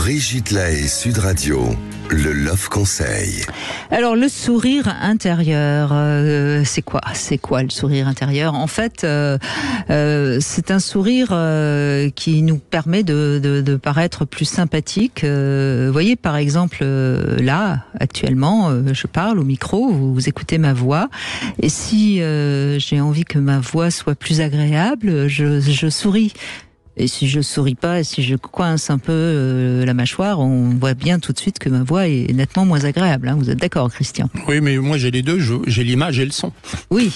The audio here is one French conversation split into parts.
Brigitte Lahaie, Sud Radio, le Love Conseil. Alors le sourire intérieur, c'est quoi le sourire intérieur? En fait, c'est un sourire qui nous permet de paraître plus sympathique. Vous voyez, par exemple, là, actuellement, je parle au micro, vous écoutez ma voix, et si j'ai envie que ma voix soit plus agréable, je souris. Et si je souris pas, et si je coince un peu la mâchoire, on voit bien tout de suite que ma voix est nettement moins agréable. Hein. Vous êtes d'accord, Christian? Oui, mais moi j'ai les deux, j'ai l'image et le son. Oui,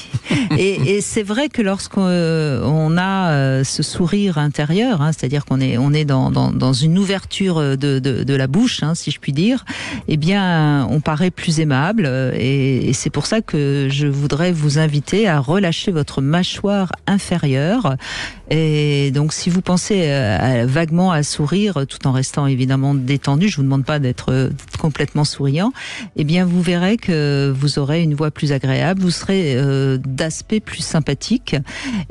et c'est vrai que lorsqu'on a ce sourire intérieur, hein, c'est-à-dire qu'on est dans une ouverture de la bouche, hein, si je puis dire, eh bien, on paraît plus aimable. Et c'est pour ça que je voudrais vous inviter à relâcher votre mâchoire inférieure. Et donc, si vous pensez vaguement à sourire, tout en restant évidemment détendu, je vous demande pas d'être complètement souriant, eh bien vous verrez que vous aurez une voix plus agréable, vous serez d'aspect plus sympathique,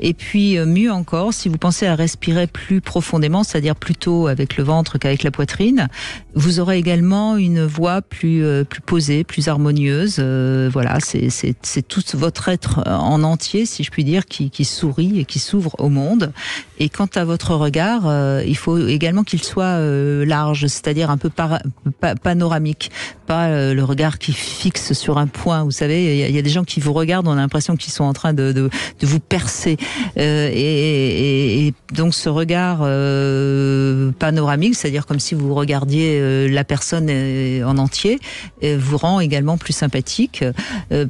et puis mieux encore, si vous pensez à respirer plus profondément, c'est-à-dire plutôt avec le ventre qu'avec la poitrine, vous aurez également une voix plus posée, plus harmonieuse. Voilà, c'est tout votre être en entier, si je puis dire, qui sourit et qui s'ouvre au monde. Et quant à votre regard, il faut également qu'il soit large, c'est-à-dire un peu panoramique, pas le regard qui fixe sur un point. Vous savez, il y a des gens qui vous regardent, on a l'impression qu'ils sont en train de vous percer. Et donc ce regard panoramique, c'est-à-dire comme si vous regardiez la personne en entier, vous rend également plus sympathique.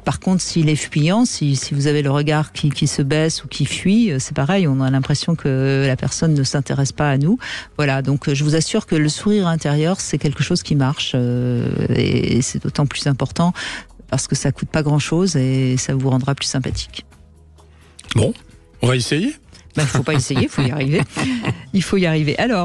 Par contre, s'il est fuyant, si vous avez le regard qui se baisse ou qui fuit, c'est pareil, on a l'impression que la personne ne s'intéresse pas à nous. Voilà, donc je vous assure que le sourire intérieur, c'est quelque chose qui marche, et c'est d'autant plus important parce que ça coûte pas grand-chose et ça vous rendra plus sympathique. Bon, on va essayer. Il faut pas essayer, il faut y arriver. Il faut y arriver. Alors,